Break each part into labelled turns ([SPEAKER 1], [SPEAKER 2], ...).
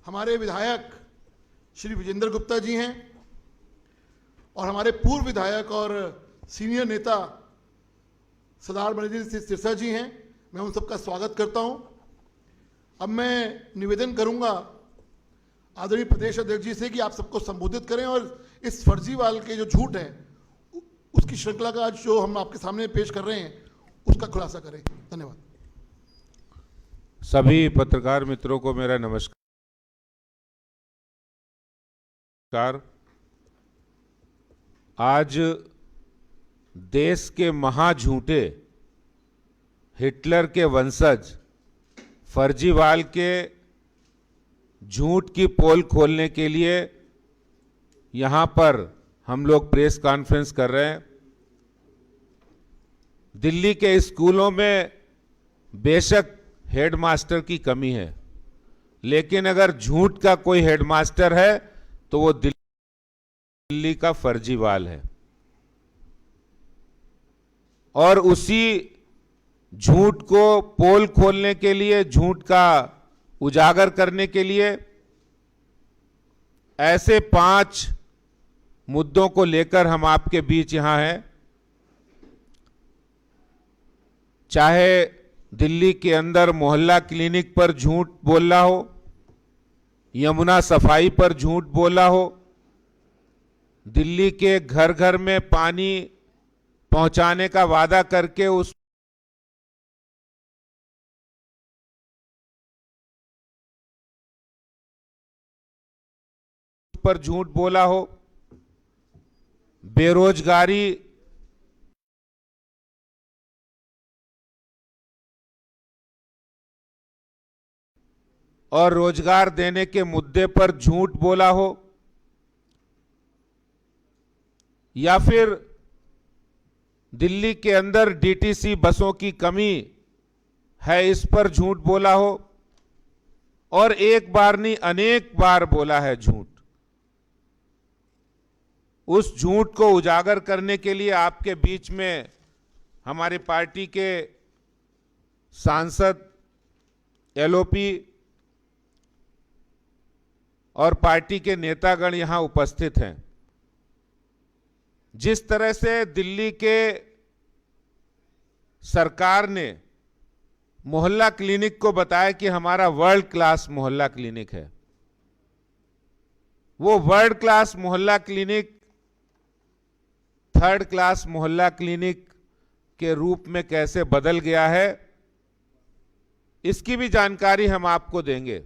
[SPEAKER 1] हमारे विधायक श्री विजेंद्र गुप्ता जी हैं और हमारे पूर्व विधायक और सीनियर नेता सरदार मनोज सिरसा जी हैं। मैं उन सबका स्वागत करता हूं। अब मैं निवेदन करूंगा आदरणीय प्रदेश अध्यक्ष जी से कि आप सबको संबोधित करें और इस फर्जीवाल के जो झूठ है उसकी श्रृंखला का आज जो हम आपके सामने पेश कर रहे हैं उसका खुलासा करें। धन्यवाद।
[SPEAKER 2] सभी पत्रकार मित्रों को मेरा नमस्कार। आज देश के महाझूठे हिटलर के वंशज फर्जीवाल के झूठ की पोल खोलने के लिए यहां पर हम लोग प्रेस कॉन्फ्रेंस कर रहे हैं। दिल्ली के स्कूलों में बेशक हेडमास्टर की कमी है, लेकिन अगर झूठ का कोई हेडमास्टर है तो वो दिल्ली का फर्जीवाल है। और उसी झूठ को पोल खोलने के लिए, झूठ का उजागर करने के लिए ऐसे 5 मुद्दों को लेकर हम आपके बीच यहां हैं। चाहे दिल्ली के अंदर मोहल्ला क्लिनिक पर झूठ बोला हो, यमुना सफाई पर झूठ बोला हो, दिल्ली के घर घर में पानी पहुंचाने का वादा करके उस पर झूठ बोला हो, बेरोजगारी और रोजगार देने के मुद्दे पर झूठ बोला हो, या फिर दिल्ली के अंदर डीटीसी बसों की कमी है इस पर झूठ बोला हो, और एक बार नहीं अनेक बार बोला है झूठ। उस झूठ को उजागर करने के लिए आपके बीच में हमारी पार्टी के सांसद, एलओपी और पार्टी के नेतागण यहां उपस्थित हैं। जिस तरह से दिल्ली के सरकार ने मोहल्ला क्लिनिक को बताया कि हमारा वर्ल्ड क्लास मोहल्ला क्लिनिक है, वो वर्ल्ड क्लास मोहल्ला क्लिनिक 3rd क्लास मोहल्ला क्लिनिक के रूप में कैसे बदल गया है, इसकी भी जानकारी हम आपको देंगे।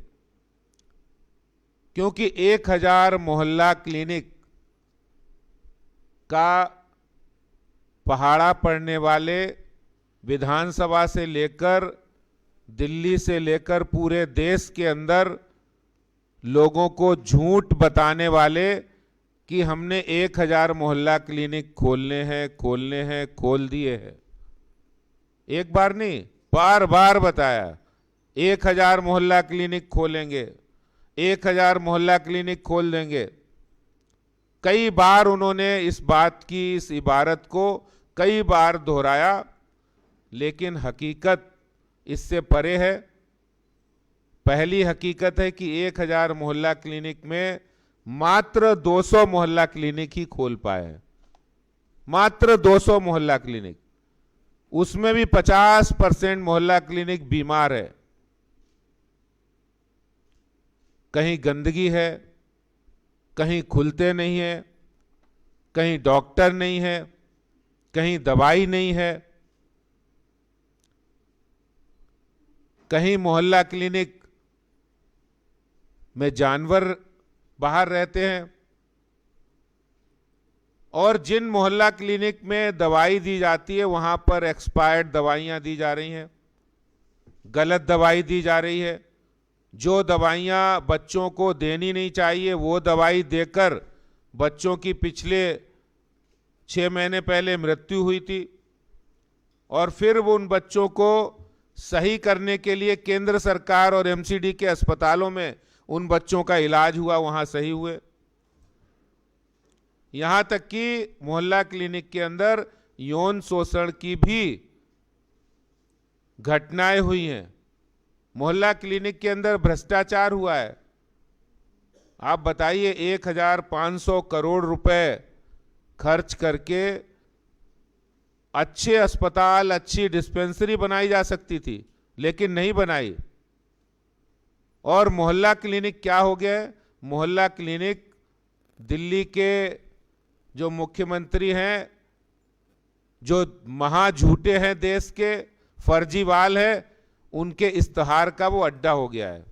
[SPEAKER 2] क्योंकि 1000 मोहल्ला क्लिनिक का पहाड़ा पड़ने वाले विधानसभा से लेकर दिल्ली से लेकर पूरे देश के अंदर लोगों को झूठ बताने वाले कि हमने 1000 मोहल्ला क्लिनिक खोलने हैं, खोल दिए हैं। एक बार नहीं, बार बार बताया 1000 मोहल्ला क्लिनिक खोलेंगे, 1000 मोहल्ला क्लिनिक खोल देंगे। कई बार उन्होंने इस बात की, इस इबारत को कई बार दोहराया, लेकिन हकीकत इससे परे है। पहली हकीकत है कि 1000 मोहल्ला क्लिनिक में मात्र 200 मोहल्ला क्लिनिक ही खोल पाए हैं, मात्र 200 मोहल्ला क्लिनिक। उसमें भी 50% मोहल्ला क्लिनिक बीमार है। कहीं गंदगी है, कहीं खुलते नहीं है, कहीं डॉक्टर नहीं है, कहीं दवाई नहीं है, कहीं मोहल्ला क्लिनिक में जानवर बाहर रहते हैं, और जिन मोहल्ला क्लिनिक में दवाई दी जाती है वहां पर एक्सपायर्ड दवाइयां दी जा रही हैं, गलत दवाई दी जा रही है। जो दवाइयां बच्चों को देनी नहीं चाहिए वो दवाई देकर बच्चों की पिछले 6 महीने पहले मृत्यु हुई थी, और फिर वो उन बच्चों को सही करने के लिए केंद्र सरकार और एमसीडी के अस्पतालों में उन बच्चों का इलाज हुआ, वहां सही हुए। यहां तक कि मोहल्ला क्लिनिक के अंदर यौन शोषण की भी घटनाएं हुई हैं। मोहल्ला क्लिनिक के अंदर भ्रष्टाचार हुआ है। आप बताइए 1500 करोड़ रुपए खर्च करके अच्छे अस्पताल, अच्छी डिस्पेंसरी बनाई जा सकती थी, लेकिन नहीं बनाई। और मोहल्ला क्लिनिक क्या हो गया है? मोहल्ला क्लिनिक दिल्ली के जो मुख्यमंत्री हैं, जो महा झूठे हैं, देश के फर्जीवाल है, उनके इश्तहार का वो अड्डा हो गया है।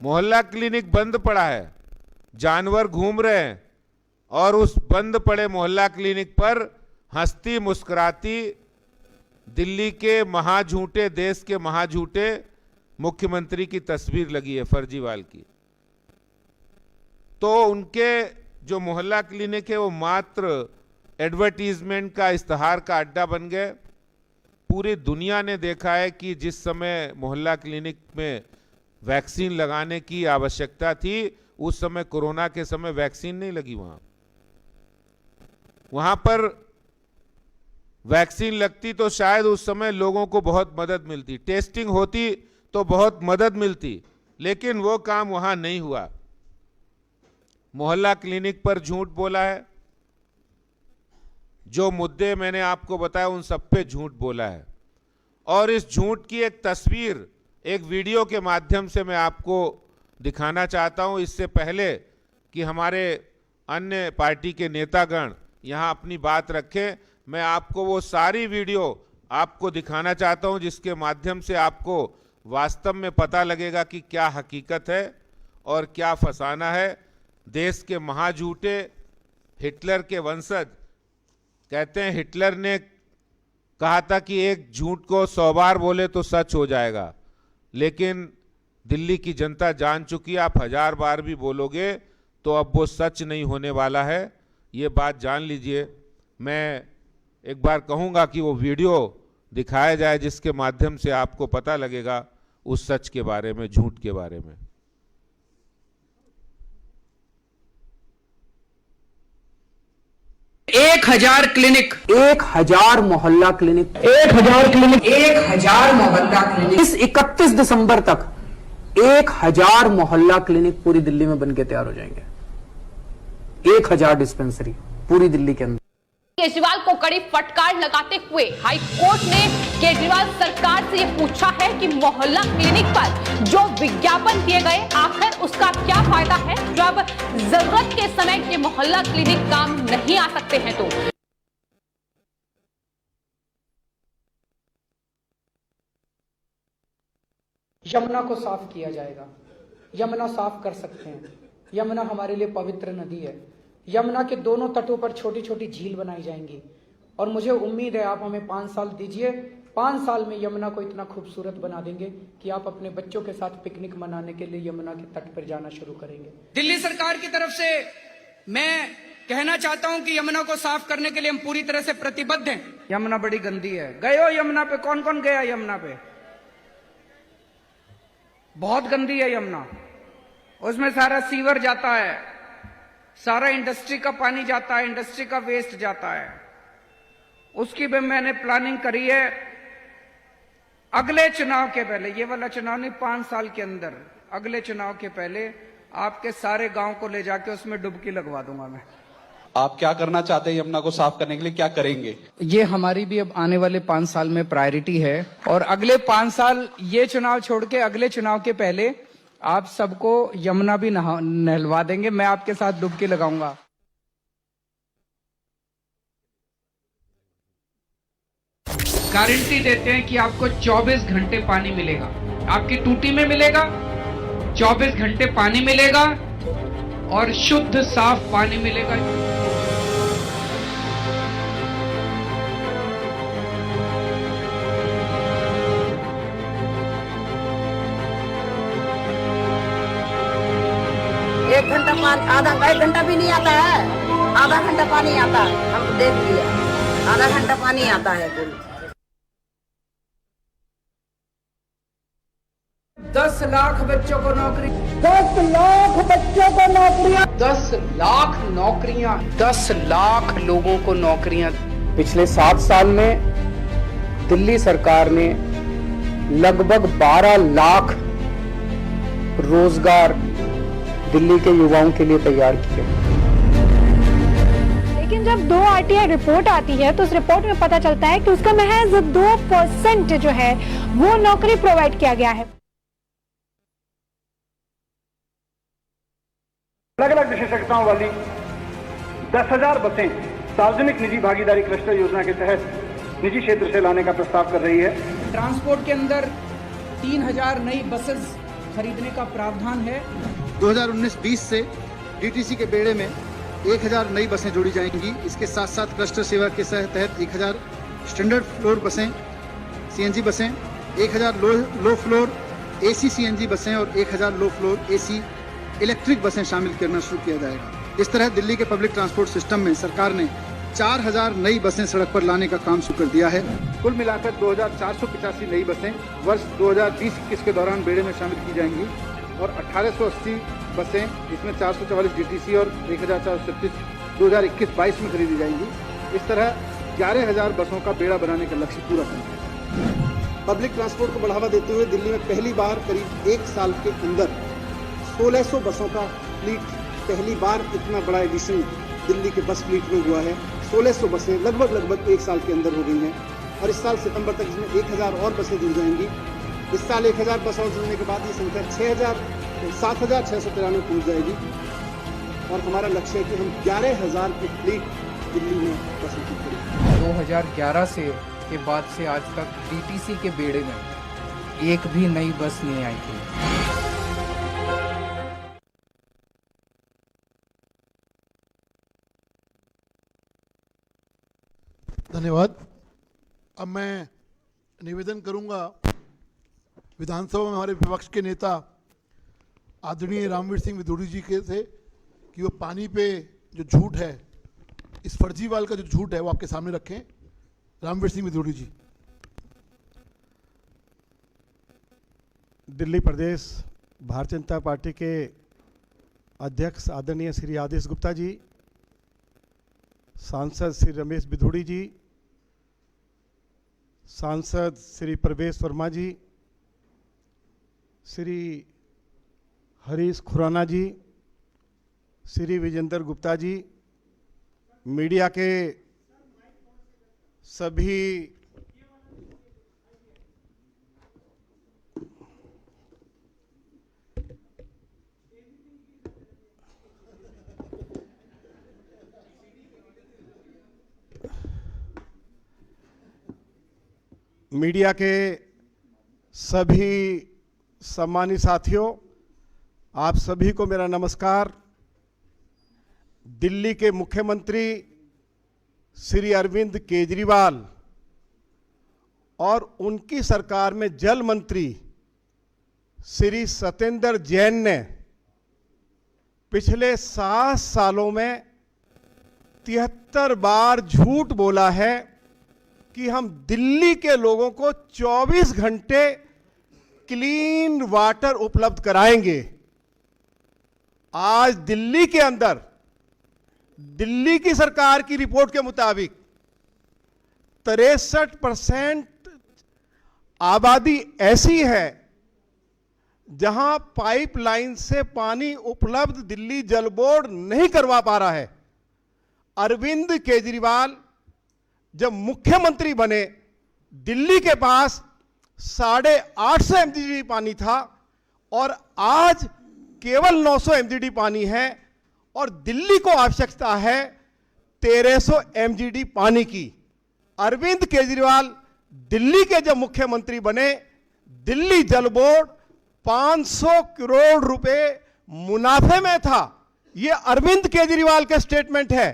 [SPEAKER 2] मोहल्ला क्लिनिक बंद पड़ा है, जानवर घूम रहे हैं, और उस बंद पड़े मोहल्ला क्लिनिक पर हंसती मुस्कुराती दिल्ली के महाझूठे, देश के महाझूठे मुख्यमंत्री की तस्वीर लगी है फर्जीवाल की। तो उनके जो मोहल्ला क्लिनिक है वो मात्र एडवर्टीजमेंट का, इश्तहार का अड्डा बन गए। पूरी दुनिया ने देखा है कि जिस समय मोहल्ला क्लिनिक में वैक्सीन लगाने की आवश्यकता थी, उस समय कोरोना के समय वैक्सीन नहीं लगी। वहां पर वैक्सीन लगती तो शायद उस समय लोगों को बहुत मदद मिलती, टेस्टिंग होती तो बहुत मदद मिलती, लेकिन वो काम वहां नहीं हुआ। मोहल्ला क्लिनिक पर झूठ बोला है, जो मुद्दे मैंने आपको बताया उन सब पे झूठ बोला है। और इस झूठ की एक तस्वीर एक वीडियो के माध्यम से मैं आपको दिखाना चाहता हूं। इससे पहले कि हमारे अन्य पार्टी के नेतागण यहां अपनी बात रखें, मैं आपको वो सारी वीडियो आपको दिखाना चाहता हूं जिसके माध्यम से आपको वास्तव में पता लगेगा कि क्या हकीकत है और क्या फसाना है। देश के महाझूठे हिटलर के वंशज कहते हैं, हिटलर ने कहा था कि एक झूठ को 100 बार बोले तो सच हो जाएगा, लेकिन दिल्ली की जनता जान चुकी है, आप 1000 बार भी बोलोगे तो अब वो सच नहीं होने वाला है। ये बात जान लीजिए। मैं एक बार कहूंगा कि वो वीडियो दिखाया जाए जिसके माध्यम से आपको पता लगेगा उस सच के बारे में, झूठ के बारे में।
[SPEAKER 3] 1000 क्लिनिक,
[SPEAKER 4] 1000 मोहल्ला क्लिनिक,
[SPEAKER 3] 1000 क्लिनिक, 1000 मोहल्ला क्लिनिक।
[SPEAKER 4] इस 31 दिसंबर तक 1000 मोहल्ला क्लिनिक पूरी दिल्ली में बनके तैयार हो जाएंगे। 1000 डिस्पेंसरी पूरी दिल्ली के अंदर।
[SPEAKER 5] केजरीवाल को कड़ी फटकार लगाते हुए हाई कोर्ट ने केजरीवाल सरकार से यह पूछा है कि मोहल्ला क्लिनिक पर जो विज्ञापन दिए गए, आखिर उसका क्या फायदा है जब जरूरत के समय ये मोहल्ला क्लिनिक काम नहीं आ सकते हैं। तो
[SPEAKER 6] यमुना को साफ किया जाएगा। यमुना साफ कर सकते हैं। यमुना हमारे लिए पवित्र नदी है। यमुना के दोनों तटों पर छोटी छोटी झील बनाई जाएंगी और मुझे उम्मीद है आप हमें 5 साल दीजिए। 5 साल में यमुना को इतना खूबसूरत बना देंगे कि आप अपने बच्चों के साथ पिकनिक मनाने के लिए यमुना के तट पर जाना शुरू करेंगे।
[SPEAKER 3] दिल्ली सरकार की तरफ से मैं कहना चाहता हूं कि यमुना को साफ करने के लिए हम पूरी तरह से प्रतिबद्ध हैं।
[SPEAKER 6] यमुना बड़ी गंदी है। गए हो यमुना पे? कौन कौन गया यमुना पे? बहुत गंदी है यमुना। उसमें सारा सीवर जाता है, सारा इंडस्ट्री का पानी जाता है, इंडस्ट्री का वेस्ट जाता है। उसकी भी मैंने प्लानिंग करी है अगले चुनाव के पहले, ये वाला चुनाव नहीं, 5 साल के अंदर, अगले चुनाव के पहले आपके सारे गांव को ले जाके उसमें डुबकी लगवा दूंगा मैं।
[SPEAKER 7] आप क्या करना चाहते हैं यमुना को साफ करने के लिए, क्या करेंगे?
[SPEAKER 6] ये हमारी भी अब आने वाले 5 साल में प्रायोरिटी है और अगले 5 साल, ये चुनाव छोड़ के अगले चुनाव के पहले आप सबको यमुना भी नहलवा देंगे। मैं आपके साथ डुबकी लगाऊंगा।
[SPEAKER 3] गारंटी देते हैं कि आपको 24 घंटे पानी मिलेगा, आपकी टूटी में मिलेगा, 24 घंटे पानी मिलेगा और शुद्ध साफ पानी मिलेगा।
[SPEAKER 8] एक घंटा पानी, आधा 1 घंटा भी नहीं आता है, आधा घंटा पानी आता है। हम देख लिया, आधा घंटा पानी आता है कुल।
[SPEAKER 6] 10 लाख बच्चों को नौकरी, 10 लाख बच्चों को नौकरियां, 10 लाख नौकरियां, 10 लाख लोगों को नौकरियां।
[SPEAKER 4] पिछले 7 साल में दिल्ली सरकार ने लगभग 12 लाख रोजगार दिल्ली के युवाओं के लिए तैयार किए।
[SPEAKER 9] लेकिन जब 2 RTI रिपोर्ट आती है तो उस रिपोर्ट में पता चलता है कि उसका महज 2% जो है वो नौकरी प्रोवाइड किया गया है।
[SPEAKER 10] अलग अलग विशेषज्ञताओं वाली 10,000 बसें सार्वजनिक निजी भागीदारी क्लस्टर योजना के तहत निजी क्षेत्र से लाने का प्रस्ताव कर रही है।
[SPEAKER 6] ट्रांसपोर्ट के अंदर 3,000 नई बसेस खरीदने का प्रावधान है।
[SPEAKER 10] 2019-20 से डीटीसी के बेड़े में 1,000 नई बसें जोड़ी जाएंगी। इसके साथ साथ क्लस्टर सेवा के तहत 1,000 स्टैंडर्ड फ्लोर बसें, सीएनजी बसें, 1,000 लो फ्लोर एसी सीएनजी बसें और 1,000 लो फ्लोर एसी इलेक्ट्रिक बसें शामिल करना शुरू किया जाएगा। इस तरह दिल्ली के पब्लिक ट्रांसपोर्ट सिस्टम में सरकार ने 4,000 नई बसें सड़क पर लाने का काम शुरू कर दिया है। कुल मिलाकर 2,485 नई बसें वर्ष 2020-21 के दौरान बेड़े में शामिल की जाएंगी और 1,880 बसें, जिसमें 444 डीटीसी और 1,436 2021-22 में खरीदी जाएंगी। इस तरह 11,000 बसों का बेड़ा बनाने का लक्ष्य पूरा करना है। पब्लिक ट्रांसपोर्ट को बढ़ावा देते हुए दिल्ली में पहली बार करीब 1 साल के अंदर 1,600 बसों का फ्लीट, पहली बार इतना बड़ा एडिशन दिल्ली के बस फ्लीट में हुआ है। 1,600 बसें लगभग 1 साल के अंदर हो गई हैं और इस साल सितंबर तक इसमें 1,000 और बसें जुड़ जाएंगी। इस साल 1,000 बस और जुड़ने के बाद ये संख्या 7,693 पहुंच जाएगी और हमारा लक्ष्य है कि हम 11,000 की फ्लीट दिल्ली में बसें की करें।
[SPEAKER 6] 2011 के बाद से आज तक डीटीसी के बेड़े में एक भी नई बस नहीं आई थी।
[SPEAKER 1] धन्यवाद। अब मैं निवेदन करूंगा विधानसभा में हमारे विपक्ष के नेता आदरणीय रामवीर सिंह विदुड़ी जी के से कि वो पानी पे जो झूठ है, इस फर्जीवाल का जो झूठ है वो आपके सामने रखें। रामवीर सिंह विदुड़ी जी।
[SPEAKER 10] दिल्ली प्रदेश भारतीय जनता पार्टी के अध्यक्ष आदरणीय श्री आदेश गुप्ता जी, सांसद श्री रमेश बिधूड़ी जी, सांसद श्री प्रवेश वर्मा जी, श्री हरीश खुराना जी, श्री विजेंद्र गुप्ता जी, मीडिया के सभी मीडिया के सभी सम्मानित साथियों, आप सभी को मेरा नमस्कार। दिल्ली के मुख्यमंत्री श्री अरविंद केजरीवाल और उनकी सरकार में जल मंत्री श्री सत्येंद्र जैन ने पिछले 7 सालों में 73 बार झूठ बोला है कि हम दिल्ली के लोगों को 24 घंटे क्लीन वाटर उपलब्ध कराएंगे। आज दिल्ली के अंदर दिल्ली की सरकार की रिपोर्ट के मुताबिक 63% आबादी ऐसी है जहां पाइपलाइन से पानी उपलब्ध दिल्ली जल बोर्ड नहीं करवा पा रहा है। अरविंद केजरीवाल जब मुख्यमंत्री बने, दिल्ली के पास 850 MGD पानी था और आज केवल 900 MGD पानी है और दिल्ली को आवश्यकता है 1300 MGD पानी की। अरविंद केजरीवाल दिल्ली के जब मुख्यमंत्री बने, दिल्ली जल बोर्ड 500 करोड़ रुपए मुनाफे में था। यह अरविंद केजरीवाल के स्टेटमेंट है।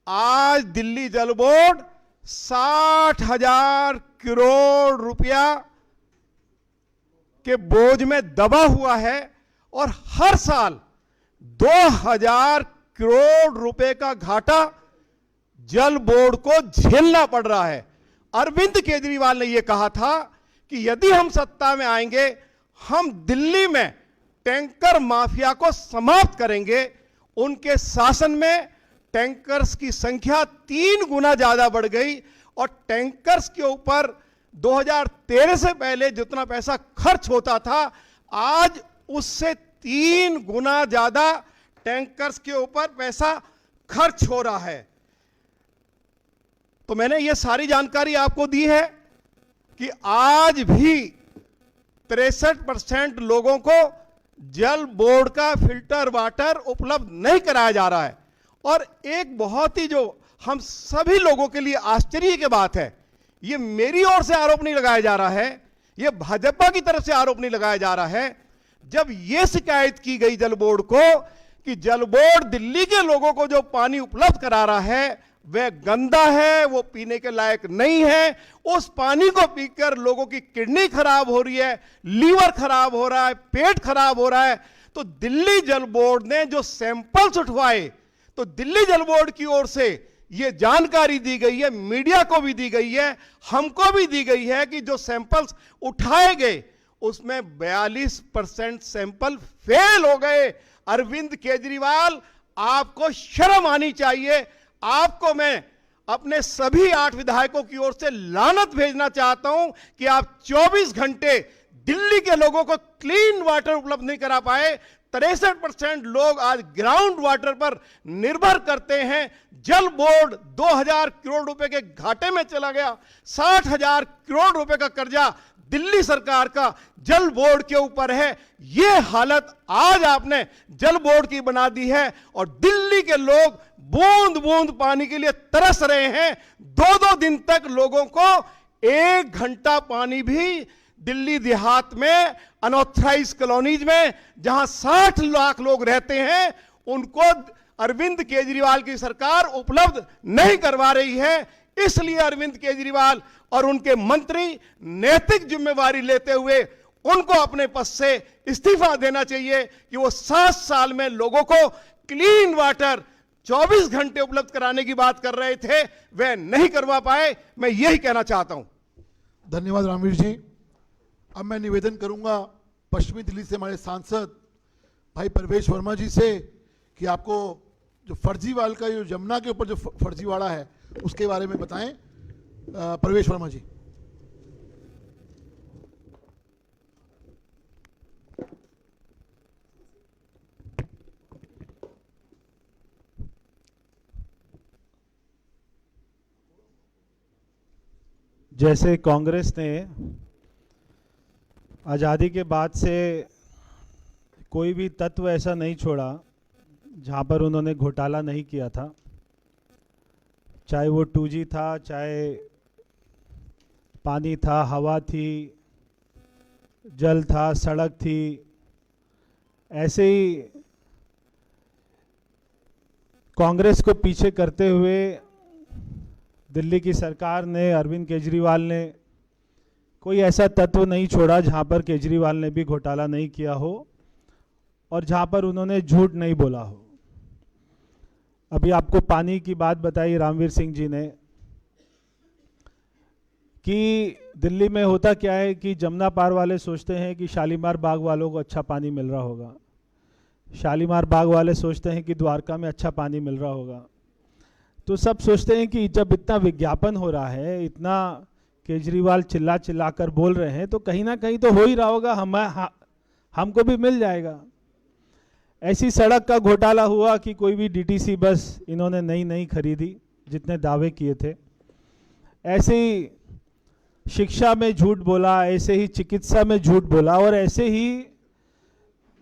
[SPEAKER 10] आज दिल्ली जल बोर्ड 60,000 करोड़ रुपया के बोझ में दबा हुआ है और हर साल 2,000 करोड़ रुपए का घाटा जल बोर्ड को झेलना पड़ रहा है। अरविंद केजरीवाल ने यह कहा था कि यदि हम सत्ता में आएंगे, हम दिल्ली में टैंकर माफिया को समाप्त करेंगे। उनके शासन में टैंकर्स की संख्या 3 गुना ज्यादा बढ़ गई और टैंकर्स के ऊपर 2013 से पहले जितना पैसा खर्च होता था, आज उससे
[SPEAKER 11] 3 गुना ज्यादा टैंकर्स के ऊपर पैसा खर्च हो रहा है। तो मैंने ये सारी जानकारी आपको दी है कि आज भी 63% लोगों को जल बोर्ड का फिल्टर वाटर उपलब्ध नहीं कराया जा रहा है। और एक बहुत ही जो हम सभी लोगों के लिए आश्चर्य की बात है, ये मेरी ओर से आरोप नहीं लगाया जा रहा है, ये भाजपा की तरफ से आरोप नहीं लगाया जा रहा है। जब यह शिकायत की गई जल बोर्ड को कि जल बोर्ड दिल्ली के लोगों को जो पानी उपलब्ध करा रहा है वह गंदा है, वो पीने के लायक नहीं है, उस पानी को पीकर लोगों की किडनी खराब हो रही है, लीवर खराब हो रहा है, पेट खराब हो रहा है, तो दिल्ली जल बोर्ड ने जो सैंपल्स उठवाए, तो दिल्ली जल बोर्ड की ओर से यह जानकारी दी गई है, मीडिया को भी दी गई है, हमको भी दी गई है कि जो सैंपल्स उठाए गए उसमें 42% सैंपल फेल हो गए। अरविंद केजरीवाल, आपको शर्म आनी चाहिए। आपको मैं अपने सभी 8 विधायकों की ओर से लानत भेजना चाहता हूं कि आप 24 घंटे दिल्ली के लोगों को क्लीन वाटर उपलब्ध नहीं करा पाए। 63% लोग आज ग्राउंड वाटर पर निर्भर करते हैं। जल बोर्ड 2000 करोड़ रुपए के घाटे में चला गया। 60,000 करोड़ रुपए का कर्जा दिल्ली सरकार का जल बोर्ड के ऊपर है। यह हालत आज आपने जल बोर्ड की बना दी है और दिल्ली के लोग बूंद बूंद पानी के लिए तरस रहे हैं। 2-2 दिन तक लोगों को 1 घंटा पानी भी दिल्ली देहात में अनऑथराइज कॉलोनीज में जहां 60 लाख लोग रहते हैं उनको अरविंद केजरीवाल की सरकार उपलब्ध नहीं करवा रही है। इसलिए अरविंद केजरीवाल और उनके मंत्री नैतिक जिम्मेवारी लेते हुए उनको अपने पद से इस्तीफा देना चाहिए कि वो 7 साल में लोगों को क्लीन वाटर 24 घंटे उपलब्ध कराने की बात कर रहे थे, वह नहीं करवा पाए। मैं यही कहना चाहता हूं।
[SPEAKER 1] धन्यवाद रामवीर जी। अब मैं निवेदन करूंगा पश्चिमी दिल्ली से हमारे सांसद भाई परवेश वर्मा जी से कि आपको जो फर्जीवाल का जो यमुना के ऊपर जो फर्जीवाड़ा है उसके बारे में बताएं। परवेश वर्मा जी।
[SPEAKER 12] जैसे कांग्रेस ने आज़ादी के बाद से कोई भी तत्व ऐसा नहीं छोड़ा जहां पर उन्होंने घोटाला नहीं किया था, चाहे वो 2G था, चाहे पानी था, हवा थी, जल था, सड़क थी। ऐसे ही कांग्रेस को पीछे करते हुए दिल्ली की सरकार ने, अरविंद केजरीवाल ने कोई ऐसा तत्व नहीं छोड़ा जहां पर केजरीवाल ने भी घोटाला नहीं किया हो और जहां पर उन्होंने झूठ नहीं बोला हो। अभी आपको पानी की बात बताई रामवीर सिंह जी ने कि दिल्ली में होता क्या है कि जमुना पार वाले सोचते हैं कि शालीमार बाग वालों को अच्छा पानी मिल रहा होगा, शालीमार बाग वाले सोचते हैं कि द्वारका में अच्छा पानी मिल रहा होगा। तो सब सोचते हैं कि जब इतना विज्ञापन हो रहा है, इतना केजरीवाल चिल्ला चिल्ला कर बोल रहे हैं, तो कहीं ना कहीं तो हो ही रहा होगा, हमको भी मिल जाएगा। ऐसी सड़क का घोटाला हुआ कि कोई भी डीटीसी बस इन्होंने नई खरीदी जितने दावे किए थे। ऐसे ही शिक्षा में झूठ बोला, ऐसे ही चिकित्सा में झूठ बोला और ऐसे ही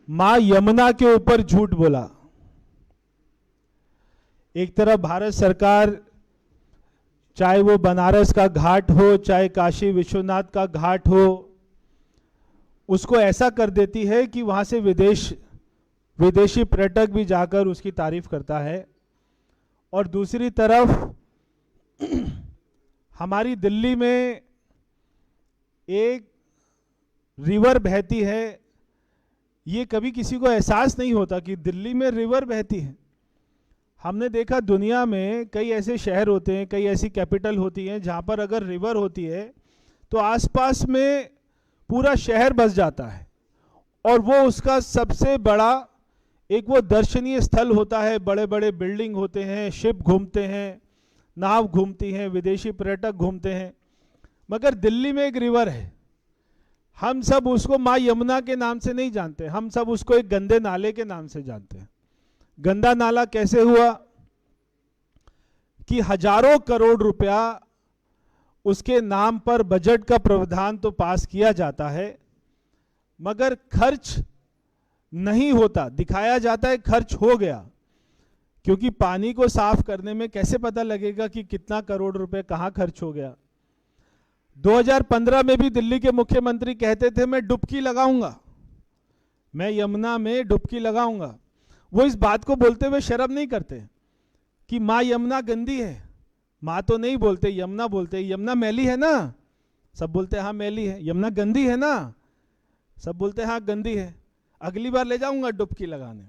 [SPEAKER 12] मां यमुना के ऊपर झूठ बोला। एक तरफ भारत सरकार चाहे वो बनारस का घाट हो, चाहे काशी विश्वनाथ का घाट हो, उसको ऐसा कर देती है कि वहां से विदेशी पर्यटक भी जाकर उसकी तारीफ करता है। और दूसरी तरफ हमारी दिल्ली में एक रिवर बहती है, ये कभी किसी को एहसास नहीं होता कि दिल्ली में रिवर बहती है। हमने देखा दुनिया में कई ऐसे शहर होते हैं, कई ऐसी कैपिटल होती हैं जहां पर अगर रिवर होती है तो आसपास में पूरा शहर बस जाता है और वो उसका सबसे बड़ा एक वो दर्शनीय स्थल होता है। बड़े बड़े बिल्डिंग होते हैं, शिप घूमते हैं, नाव घूमती हैं, विदेशी पर्यटक घूमते हैं। मगर दिल्ली में एक रिवर है, हम सब उसको माँ यमुना के नाम से नहीं जानते, हम सब उसको एक गंदे नाले के नाम से जानते हैं। गंदा नाला कैसे हुआ कि हजारों करोड़ रुपया उसके नाम पर बजट का प्रावधान तो पास किया जाता है, मगर खर्च नहीं होता। दिखाया जाता है खर्च हो गया, क्योंकि पानी को साफ करने में कैसे पता लगेगा कि कितना करोड़ रुपए कहां खर्च हो गया। 2015 में भी दिल्ली के मुख्यमंत्री कहते थे मैं डुबकी लगाऊंगा, मैं यमुना में डुबकी लगाऊंगा। वो इस बात को बोलते हुए शर्म नहीं करते कि माँ यमुना गंदी है। माँ तो नहीं बोलते, यमुना बोलते। यमुना मैली है ना, सब बोलते हैं हाँ मैली है। यमुना गंदी है ना, सब बोलते हैं हाँ गंदी है। अगली बार ले जाऊंगा डुबकी लगाने,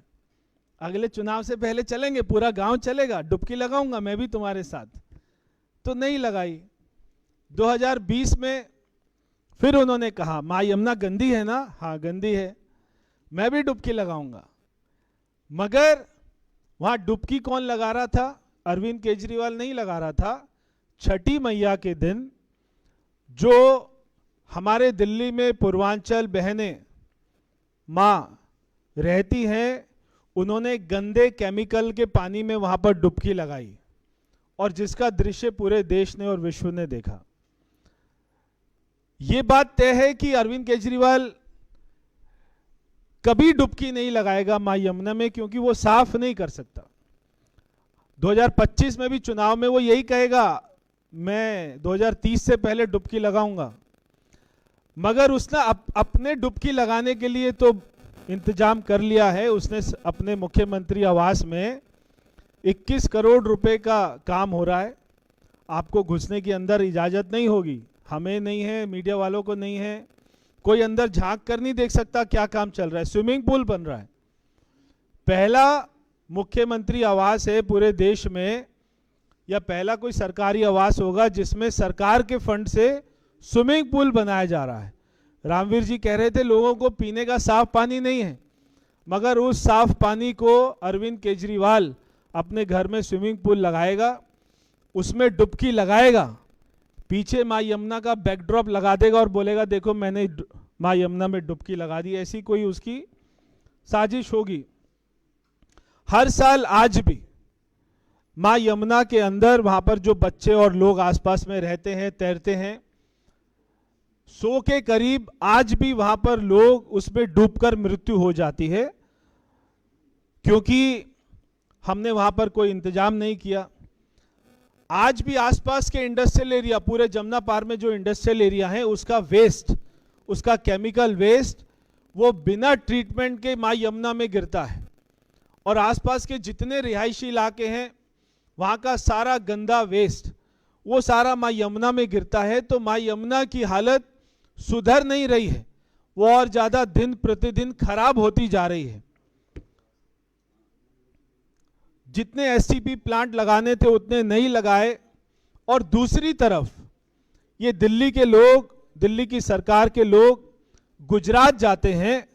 [SPEAKER 12] अगले चुनाव से पहले चलेंगे, पूरा गांव चलेगा, डुबकी लगाऊंगा मैं भी तुम्हारे साथ। तो नहीं लगाई। 2020 में फिर उन्होंने कहा माँ यमुना गंदी है ना, हाँ गंदी है, मैं भी डुबकी लगाऊंगा। मगर वहां डुबकी कौन लगा रहा था? अरविंद केजरीवाल नहीं लगा रहा था। छठी मैया के दिन जो हमारे दिल्ली में पूर्वांचल बहनें माँ रहती हैं, उन्होंने गंदे केमिकल के पानी में वहां पर डुबकी लगाई, और जिसका दृश्य पूरे देश ने और विश्व ने देखा। यह बात तय है कि अरविंद केजरीवाल कभी डुबकी नहीं लगाएगा मां यमुना में, क्योंकि वो साफ नहीं कर सकता। 2025 में भी चुनाव में वो यही कहेगा मैं 2030 से पहले डुबकी लगाऊंगा। मगर उसने अपने डुबकी लगाने के लिए तो इंतजाम कर लिया है। उसने अपने मुख्यमंत्री आवास में 21 करोड़ रुपए का काम हो रहा है। आपको घुसने की अंदर इजाजत नहीं होगी, हमें नहीं है, मीडिया वालों को नहीं है, कोई अंदर झांक कर नहीं देख सकता क्या काम चल रहा है। स्विमिंग पूल बन रहा है, पहला मुख्यमंत्री आवास है पूरे देश में, या पहला कोई सरकारी आवास होगा जिसमें सरकार के फंड से स्विमिंग पूल बनाया जा रहा है। रामवीर जी कह रहे थे लोगों को पीने का साफ पानी नहीं है, मगर उस साफ पानी को अरविंद केजरीवाल अपने घर में स्विमिंग पूल लगाएगा, उसमें डुबकी लगाएगा, पीछे माँ यमुना का बैकड्रॉप लगा देगा और बोलेगा देखो मैंने माँ यमुना में डुबकी लगा दी। ऐसी कोई उसकी साजिश होगी। हर साल आज भी माँ यमुना के अंदर वहां पर जो बच्चे और लोग आसपास में रहते हैं, तैरते हैं, 100 के करीब आज भी वहां पर लोग उसमें डूबकर मृत्यु हो जाती है, क्योंकि हमने वहां पर कोई इंतजाम नहीं किया। आज भी आसपास के इंडस्ट्रियल एरिया, पूरे जमुना पार में जो इंडस्ट्रियल एरिया है, उसका वेस्ट, उसका केमिकल वेस्ट, वो बिना ट्रीटमेंट के माँ यमुना में गिरता है। और आसपास के जितने रिहायशी इलाके हैं वहाँ का सारा गंदा वेस्ट वो सारा माँ यमुना में गिरता है। तो माँ यमुना की हालत सुधर नहीं रही है, वो और ज़्यादा दिन प्रतिदिन खराब होती जा रही है। जितने एसटीपी प्लांट लगाने थे उतने नहीं लगाए, और दूसरी तरफ ये दिल्ली के लोग, दिल्ली की सरकार के लोग गुजरात जाते हैं,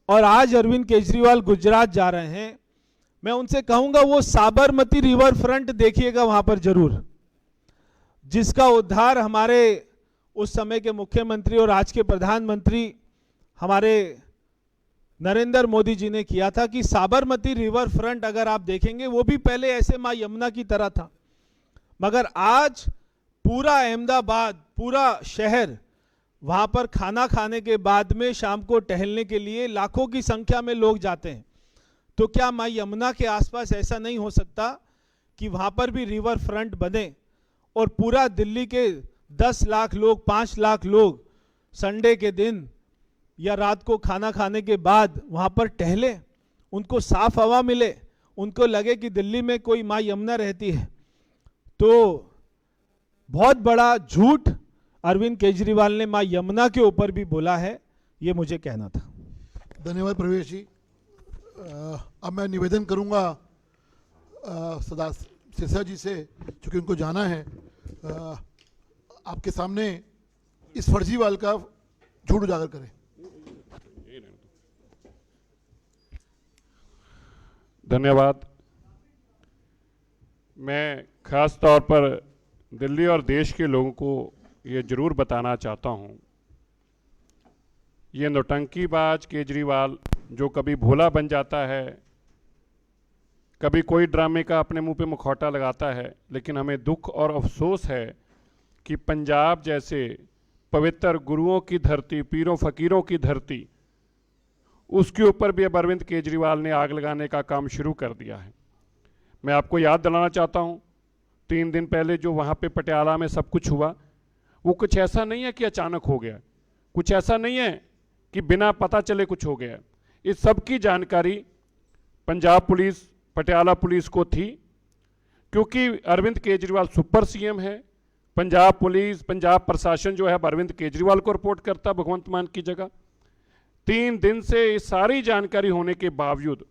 [SPEAKER 12] और आज अरविंद केजरीवाल गुजरात जा रहे हैं। मैं उनसे कहूंगा वो साबरमती रिवर फ्रंट देखिएगा वहां पर जरूर, जिसका उद्धार हमारे उस समय के मुख्यमंत्री और आज के प्रधानमंत्री हमारे नरेंद्र मोदी जी ने किया था। कि साबरमती रिवर फ्रंट अगर आप देखेंगे वो भी पहले ऐसे मां यमुना की तरह था, मगर आज पूरा अहमदाबाद, पूरा शहर वहां पर खाना खाने के बाद में शाम को टहलने के लिए लाखों की संख्या में लोग जाते हैं। तो क्या मां यमुना के आसपास ऐसा नहीं हो सकता कि वहां पर भी रिवर फ्रंट बने और पूरा दिल्ली के 10 लाख लोग, 5 लाख लोग संडे के दिन या रात को खाना खाने के बाद वहां पर टहले, उनको साफ हवा मिले, उनको लगे कि दिल्ली में कोई मां यमुना रहती है। तो बहुत बड़ा झूठ अरविंद केजरीवाल ने मां यमुना के ऊपर भी बोला है, ये मुझे कहना था।
[SPEAKER 1] धन्यवाद प्रवेश जी। अब मैं निवेदन करूंगा सदा सिरसा जी से, चूंकि उनको जाना है, आपके सामने इस फर्जीवाल का झूठ उजागर करें।
[SPEAKER 13] धन्यवाद। मैं खास तौर पर दिल्ली और देश के लोगों को ये जरूर बताना चाहता हूँ ये नौटंकीबाज केजरीवाल जो कभी भोला बन जाता है, कभी कोई ड्रामे का अपने मुंह पे मुखौटा लगाता है, लेकिन हमें दुख और अफसोस है कि पंजाब जैसे पवित्र गुरुओं की धरती, पीरों फकीरों की धरती, उसके ऊपर भी अब अरविंद केजरीवाल ने आग लगाने का काम शुरू कर दिया है। मैं आपको याद दिलाना चाहता हूं, 3 दिन पहले जो वहां पे पटियाला में सब कुछ हुआ, वो कुछ ऐसा नहीं है कि अचानक हो गया, कुछ ऐसा नहीं है कि बिना पता चले कुछ हो गया। इस सब की जानकारी पंजाब पुलिस, पटियाला पुलिस को थी, क्योंकि अरविंद केजरीवाल सुपर सीएम है। पंजाब पुलिस, पंजाब प्रशासन जो है अरविंद केजरीवाल को रिपोर्ट करता भगवंत मान की जगह। 3 दिन से ये सारी जानकारी होने के बावजूद,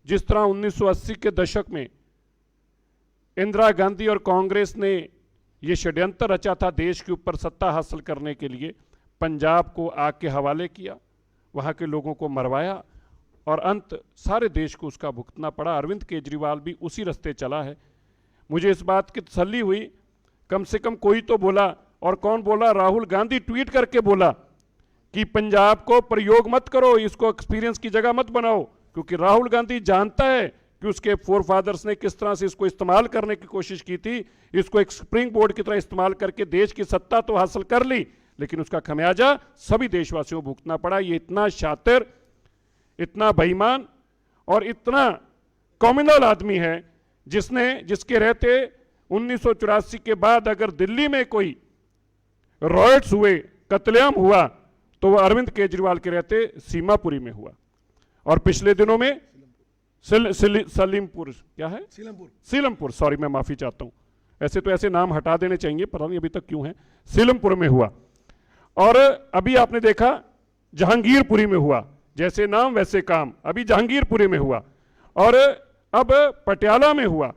[SPEAKER 13] जिस तरह 1980 के दशक में इंदिरा गांधी और कांग्रेस ने ये षड्यंत्र रचा था देश के ऊपर सत्ता हासिल करने के लिए, पंजाब को आग के हवाले किया, वहाँ के लोगों को मरवाया और अंत सारे देश को उसका भुगतना पड़ा। अरविंद केजरीवाल भी उसी रास्ते चला है। मुझे इस बात की तसल्ली हुई, कम से कम कोई तो बोला, और कौन बोला? राहुल गांधी ट्वीट करके बोला कि पंजाब को प्रयोग मत करो, इसको एक्सपीरियंस की जगह मत बनाओ, क्योंकि राहुल गांधी जानता है कि उसके फोरफादर्स ने किस तरह से इसको इस्तेमाल करने की कोशिश की थी। इसको एक स्प्रिंग बोर्ड की तरह इस्तेमाल करके देश की सत्ता तो हासिल कर ली, लेकिन उसका खमियाजा सभी देशवासियों को भुगतना पड़ा। ये इतना शातिर, इतना बेईमान और इतना कॉम्युनल आदमी है जिसके रहते 1984 के बाद अगर दिल्ली में कोई रॉयट्स हुए, कत्लेआम हुआ, तो वह अरविंद केजरीवाल के रहते सीमापुरी में हुआ। और पिछले दिनों में सलीमपुर, क्या है? सीलमपुर, सॉरी, मैं माफी चाहता हूं, ऐसे तो ऐसे नाम हटा देने चाहिए, पता नहीं अभी तक क्यों है। सीलमपुर में हुआ, और अभी आपने देखा जहांगीरपुरी में हुआ। जैसे नाम वैसे काम, अभी जहांगीरपुरी में हुआ, और अब पटियाला में हुआ।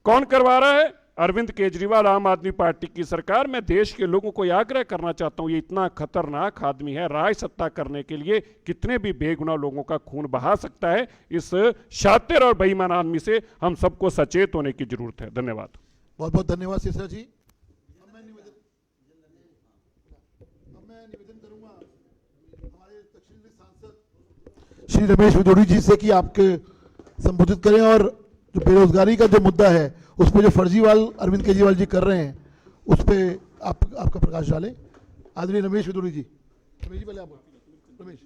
[SPEAKER 13] कौन करवा रहा है? अरविंद केजरीवाल, आम आदमी पार्टी की सरकार। मैं देश के लोगों को आग्रह करना चाहता हूं, ये इतना खतरनाक आदमी है, राज सत्ता करने के लिए कितने भी बेगुनाह लोगों का खून बहा सकता है। इस शातिर और बेईमान आदमी से हम सबको सचेत होने की जरूरत है। धन्यवाद।
[SPEAKER 1] बहुत बहुत धन्यवाद सिरसा जी। मैं निवेदन करूंगा हमारे दक्षिण सांसद श्री रमेश विदोड़ी जी से कि आपके संबोधित करें, और जो बेरोजगारी का जो मुद्दा है उस पर जो फर्जीवाल अरविंद केजरीवाल जी कर रहे हैं उस पर आपका प्रकाश डालें। आदरणीय रमेश विदोड़ी जी। रमेश जी, पहले आप बोलो। रमेश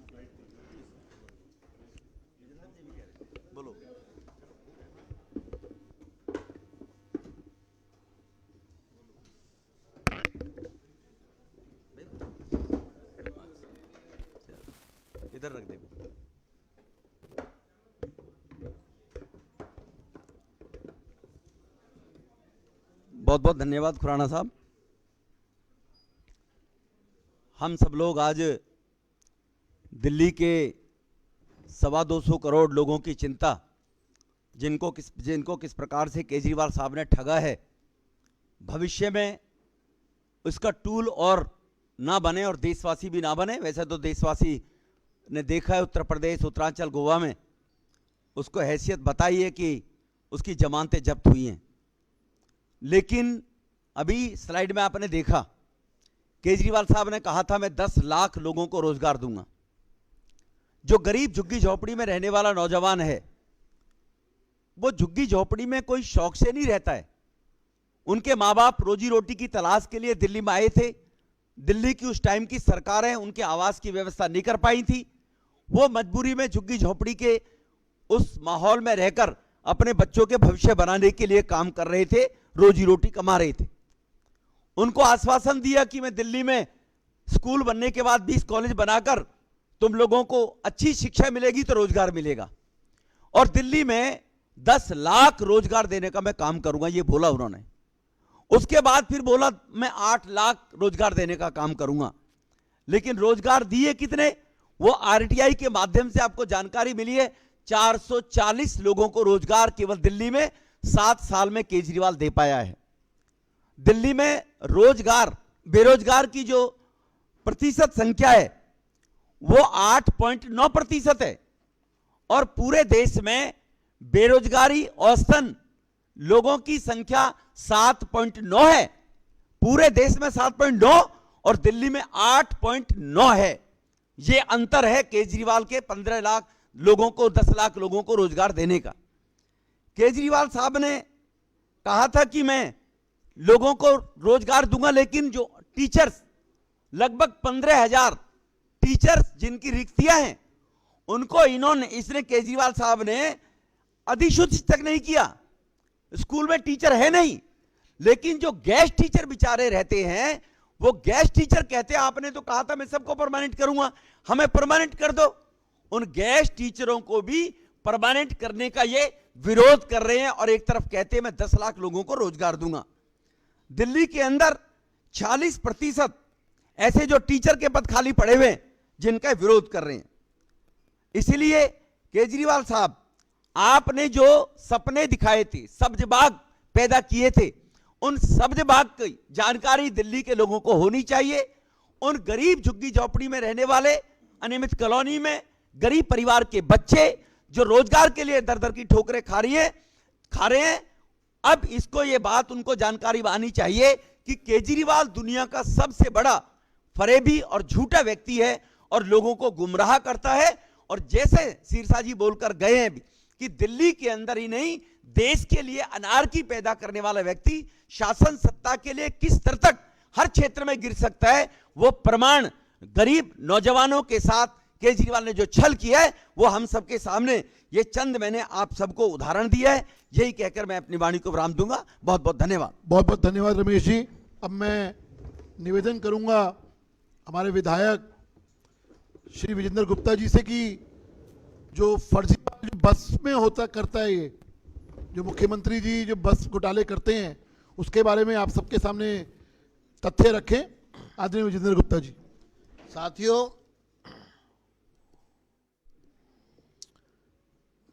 [SPEAKER 1] बोलो।
[SPEAKER 14] इधर रख दे। बहुत बहुत धन्यवाद खुराना साहब। हम सब लोग आज दिल्ली के 225 करोड़ लोगों की चिंता, जिनको किस प्रकार से केजरीवाल साहब ने ठगा है, भविष्य में उसका टूल और ना बने और देशवासी भी ना बने। वैसे तो देशवासी ने देखा है उत्तर प्रदेश, उत्तरांचल, गोवा में उसको हैसियत बताई है कि उसकी जमानतें जब्त हुई हैं, लेकिन अभी स्लाइड में आपने देखा केजरीवाल साहब ने कहा था मैं 10 लाख लोगों को रोजगार दूंगा। जो गरीब झुग्गी झोपड़ी में रहने वाला नौजवान है, वो झुग्गी झोपड़ी में कोई शौक से नहीं रहता है। उनके माँ बाप रोजी रोटी की तलाश के लिए दिल्ली में आए थे। दिल्ली की उस टाइम की सरकारें उनके आवास की व्यवस्था नहीं कर पाई थी। वो मजबूरी में झुग्गी झोपड़ी के उस माहौल में रहकर अपने बच्चों के भविष्य बनाने के लिए काम कर रहे थे, रोजी रोटी कमा रहे थे। उनको आश्वासन दिया कि मैं दिल्ली में स्कूल बनने के बाद 20 कॉलेज बनाकर तुम लोगों को अच्छी शिक्षा मिलेगी तो रोजगार मिलेगा, और दिल्ली में 10 लाख रोजगार देने का मैं काम करूंगा, ये बोला उन्होंने। उसके बाद फिर बोला मैं 8 लाख रोजगार देने का काम करूंगा। लेकिन रोजगार दिए कितने? वो आरटीआई के माध्यम से आपको जानकारी मिली है, 440 लोगों को रोजगार केवल दिल्ली में 7 साल में केजरीवाल दे पाया है। दिल्ली में बेरोजगार की जो प्रतिशत संख्या है वो 8.9% है, और पूरे देश में बेरोजगारी औसतन लोगों की संख्या 7.9 है। पूरे देश में 7.9 और दिल्ली में 8.9 है। ये अंतर है केजरीवाल के 15 लाख लोगों को 10 लाख लोगों को रोजगार देने का। केजरीवाल साहब ने कहा था कि मैं लोगों को रोजगार दूंगा, लेकिन जो टीचर्स लगभग 15,000 टीचर्स जिनकी रिक्तियां हैं उनको इसने केजरीवाल साहब ने अधिसूचित तक नहीं किया। स्कूल में टीचर है नहीं, लेकिन जो गेस्ट टीचर बेचारे रहते हैं वो गेस्ट टीचर कहते हैं आपने तो कहा था मैं सबको परमानेंट करूंगा, हमें परमानेंट कर दो। उन गेस्ट टीचरों को भी परमानेंट करने का ये विरोध कर रहे हैं और एक तरफ कहते हैं मैं 10 लाख लोगों को रोजगार दूंगा। दिल्ली के अंदर 40% ऐसे जो टीचर के पद खाली पड़े हुए हैं जिनका विरोध कर रहे हैं। इसीलिए केजरीवाल साहब, आपने जो सपने दिखाए थे, सब्ज बाग पैदा किए थे, उन सब्ज बाग की जानकारी दिल्ली के लोगों को होनी चाहिए। उन गरीब झुग्गी झोपड़ी में रहने वाले, अनियमित कॉलोनी में गरीब परिवार के बच्चे जो रोजगार के लिए दर दर की ठोकरें खा रहे हैं, अब इसको ये बात उनको जानकारी आनी चाहिए कि केजरीवाल दुनिया का सबसे बड़ा फरेबी और झूठा व्यक्ति है और लोगों को गुमराह करता है। और जैसे सिरसा जी बोलकर गए हैं कि दिल्ली के अंदर ही नहीं देश के लिए अनारकी पैदा करने वाला व्यक्ति शासन सत्ता के लिए किस स्तर तक हर क्षेत्र में गिर सकता है, वो प्रमाण गरीब नौजवानों के साथ केजरीवाल ने जो छल किया है वो हम सबके सामने, ये चंद मैंने आप सबको उदाहरण दिया है। यही कहकर मैं अपनी वाणी को विराम दूंगा। बहुत बहुत धन्यवाद।
[SPEAKER 1] बहुत बहुत धन्यवाद रमेश जी। अब मैं निवेदन करूंगा हमारे विधायक श्री विजेंद्र गुप्ता जी से कि जो फर्जीवाड़ा जो बस में होता करता है, ये जो मुख्यमंत्री जी जो बस घोटाले करते हैं उसके बारे में आप सबके सामने तथ्य रखें। आदरणीय विजेंद्र गुप्ता जी।
[SPEAKER 15] साथियों,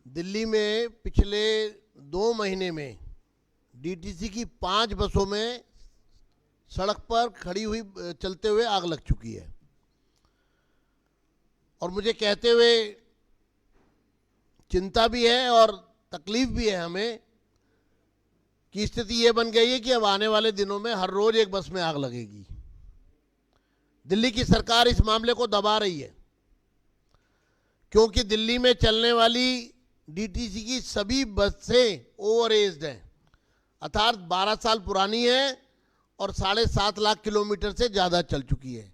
[SPEAKER 15] दिल्ली में पिछले 2 महीने में डीटीसी की 5 बसों में सड़क पर खड़ी हुई चलते हुए आग लग चुकी है। और मुझे कहते हुए चिंता भी है और तकलीफ भी है हमें कि स्थिति ये बन गई है कि अब आने वाले दिनों में हर रोज एक बस में आग लगेगी। दिल्ली की सरकार इस मामले को दबा रही है क्योंकि दिल्ली में चलने वाली डीटीसी की सभी बसें ओवर एज्ड हैं, अर्थात 12 साल पुरानी है और 7.5 लाख किलोमीटर से ज़्यादा चल चुकी है।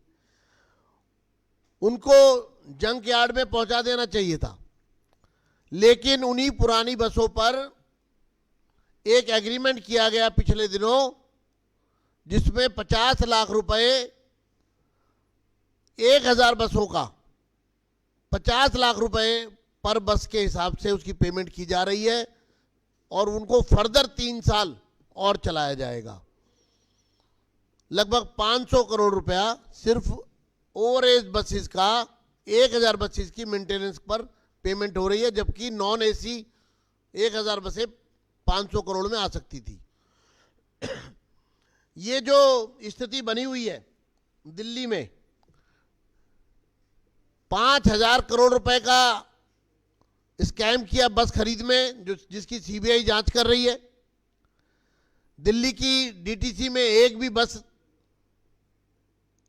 [SPEAKER 15] उनको जंक यार्ड में पहुंचा देना चाहिए था, लेकिन उन्हीं पुरानी बसों पर एक एग्रीमेंट किया गया पिछले दिनों जिसमें 50 लाख रुपए 1000 बसों का 50 लाख रुपए पर बस के हिसाब से उसकी पेमेंट की जा रही है और उनको फर्दर 3 साल और चलाया जाएगा। लगभग 500 करोड़ रुपया सिर्फ ओवरेज बसेस का 1000 बसेस की मेंटेनेंस पर पेमेंट हो रही है, जबकि नॉन एसी 1000 बसें 500 करोड़ में आ सकती थी। ये जो स्थिति बनी हुई है दिल्ली में, 5000 करोड़ रुपए का स्कैम किया बस खरीद में, जिसकी सीबीआई जांच कर रही है। दिल्ली की डीटीसी में एक भी बस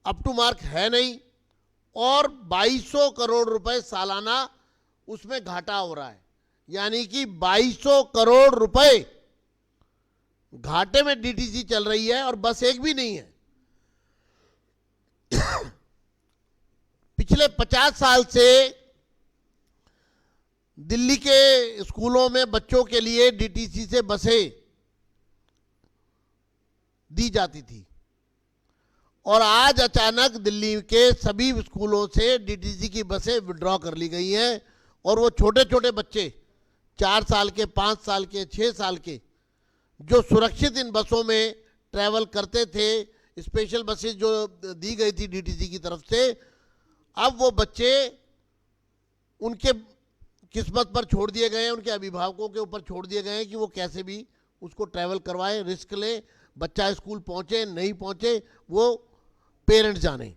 [SPEAKER 15] अप टू मार्क है नहीं और 2200 करोड़ रुपए सालाना उसमें घाटा हो रहा है। यानी कि 2200 करोड़ रुपए घाटे में डीटीसी चल रही है और बस एक भी नहीं है। पिछले 50 साल से दिल्ली के स्कूलों में बच्चों के लिए डीटीसी से बसें दी जाती थी और आज अचानक दिल्ली के सभी स्कूलों से डीटीसी की बसें विड्रॉ कर ली गई हैं और वो छोटे छोटे बच्चे 4 साल के, 5 साल के, 6 साल के जो सुरक्षित इन बसों में ट्रैवल करते थे, स्पेशल बसेस जो दी गई थी डीटीसी की तरफ से, अब वो बच्चे उनके किस्मत पर छोड़ दिए गए हैं, उनके अभिभावकों के ऊपर छोड़ दिए गए हैं कि वो कैसे भी उसको ट्रैवल करवाएं, रिस्क लें। बच्चा स्कूल पहुंचे नहीं पहुंचे वो पेरेंट्स जाने।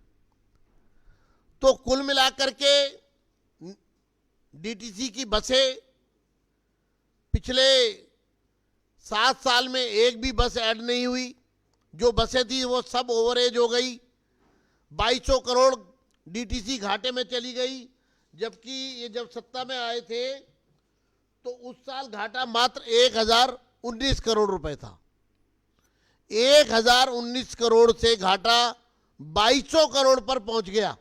[SPEAKER 15] तो कुल मिलाकर के डीटीसी की बसें पिछले 7 साल में एक भी बस ऐड नहीं हुई। जो बसें थी वो सब ओवरेज हो गई। 2200 करोड़ डीटीसी घाटे में चली गई, जबकि ये जब सत्ता में आए थे तो उस साल घाटा मात्र 1019 करोड़ रुपए था। 1019 करोड़ से घाटा 2200 करोड़ पर पहुंच गया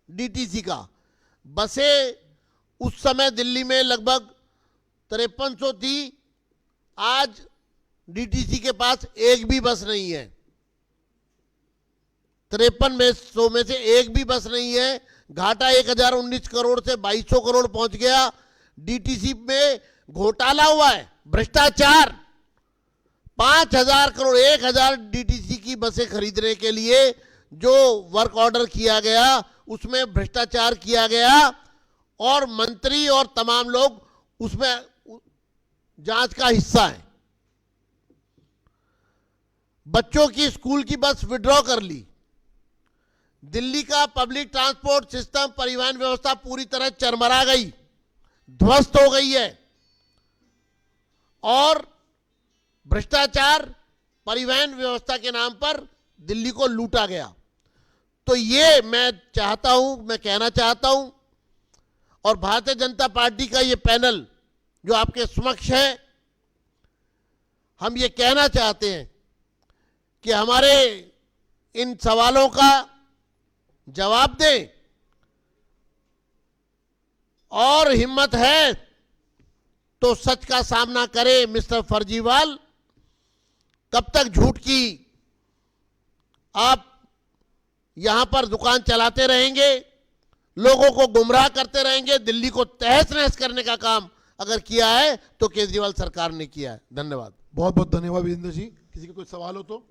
[SPEAKER 15] डीटीसी का। बसें उस समय दिल्ली में लगभग 5300 थी, आज डीटीसी के पास एक भी बस नहीं है। 5300 में से एक भी बस नहीं है। घाटा 1019 करोड़ से 2200 करोड़ पहुंच गया। डीटीसी में घोटाला हुआ है, भ्रष्टाचार। 5000 करोड़, 1000 डीटीसी की बसें खरीदने के लिए जो वर्क ऑर्डर किया गया उसमें भ्रष्टाचार किया गया और मंत्री और तमाम लोग उसमें जांच का हिस्सा हैं। बच्चों की स्कूल की बस विड्रॉ कर ली। दिल्ली का पब्लिक ट्रांसपोर्ट सिस्टम, परिवहन व्यवस्था पूरी तरह चरमरा गई, ध्वस्त हो गई है और भ्रष्टाचार, परिवहन व्यवस्था के नाम पर दिल्ली को लूटा गया। तो ये मैं कहना चाहता हूं और भारतीय जनता पार्टी का ये पैनल जो आपके समक्ष है, हम ये कहना चाहते हैं कि हमारे इन सवालों का जवाब दें और हिम्मत है तो सच का सामना करें मिस्टर फर्जीवाल। कब तक झूठ की आप यहां पर दुकान चलाते रहेंगे, लोगों को गुमराह करते रहेंगे? दिल्ली को तहस नहस करने का काम अगर किया है तो केजरीवाल सरकार ने किया है। धन्यवाद।
[SPEAKER 1] बहुत बहुत धन्यवाद वीरेंद्र जी। किसी का कोई सवाल हो तो?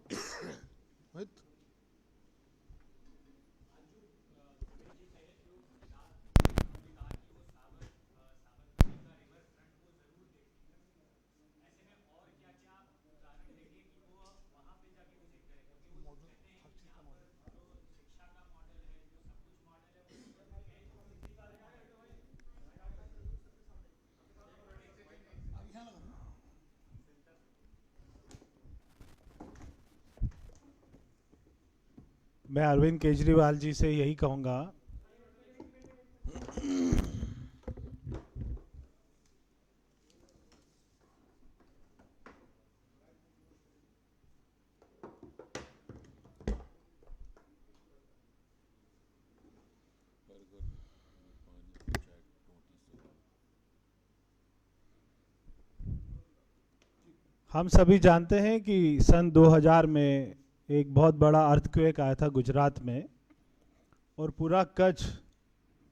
[SPEAKER 12] मैं अरविंद केजरीवाल जी से यही कहूँगा हम सभी जानते हैं कि सन 2000 में एक बहुत बड़ा अर्थक्वेक आया था गुजरात में और पूरा कच्छ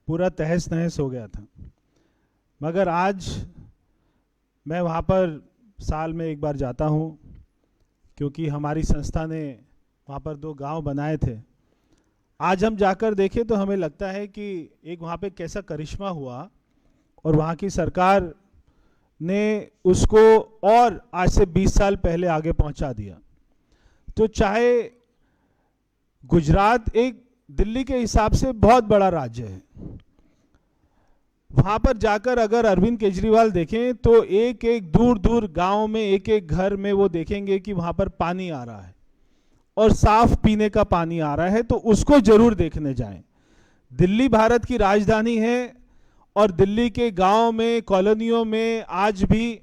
[SPEAKER 12] पूरा तहस नहस हो गया था। मगर आज मैं वहाँ पर साल में एक बार जाता हूँ क्योंकि हमारी संस्था ने वहाँ पर 2 गांव बनाए थे। आज हम जाकर देखें तो हमें लगता है कि एक वहाँ पे कैसा करिश्मा हुआ और वहाँ की सरकार ने उसको और आज से 20 साल पहले आगे पहुँचा दिया। तो चाहे गुजरात एक दिल्ली के हिसाब से बहुत बड़ा राज्य है, वहां पर जाकर अगर अरविंद केजरीवाल देखें तो एक एक दूर दूर गांव में एक एक घर में वो देखेंगे कि वहां पर पानी आ रहा है और साफ पीने का पानी आ रहा है, तो उसको जरूर देखने जाएं। दिल्ली भारत की राजधानी है और दिल्ली के गांव में, कॉलोनियों में आज भी,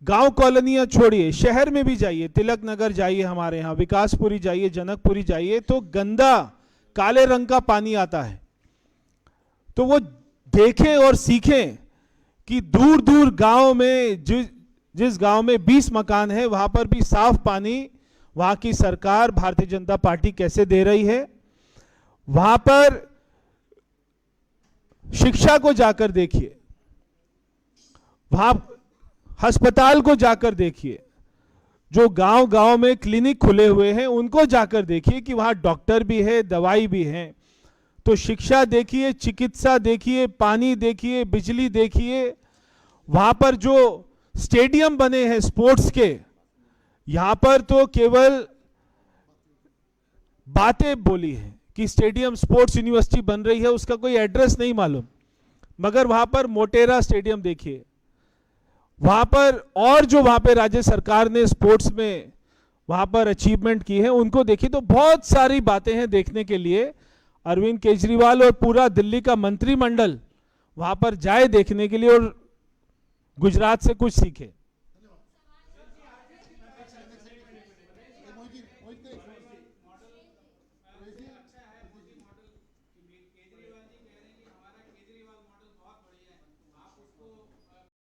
[SPEAKER 12] गांव कॉलोनियां छोड़िए, शहर में भी जाइए, तिलक नगर जाइए, हमारे यहाँ विकासपुरी जाइए, जनकपुरी जाइए, तो गंदा काले रंग का पानी आता है। तो वो देखें और सीखें कि दूर दूर गांव में जिस गांव में 20 मकान है वहां पर भी साफ पानी वहां की सरकार भारतीय जनता पार्टी कैसे दे रही है। वहां पर शिक्षा को जाकर देखिए, वहां अस्पताल को जाकर देखिए, जो गांव गांव में क्लिनिक खुले हुए हैं उनको जाकर देखिए कि वहां डॉक्टर भी है, दवाई भी है। तो शिक्षा देखिए, चिकित्सा देखिए, पानी देखिए, बिजली देखिए। वहां पर जो स्टेडियम बने हैं स्पोर्ट्स के, यहां पर तो केवल बातें बोली है कि स्टेडियम स्पोर्ट्स यूनिवर्सिटी बन रही है, उसका कोई एड्रेस नहीं मालूम। मगर वहां पर मोटेरा स्टेडियम देखिए, वहां पर और जो वहां पे राज्य सरकार ने स्पोर्ट्स में वहां पर अचीवमेंट की है उनको देखिए। तो बहुत सारी बातें हैं देखने के लिए। अरविंद केजरीवाल और पूरा दिल्ली का मंत्रिमंडल वहां पर जाए देखने के लिए और गुजरात से कुछ सीखे।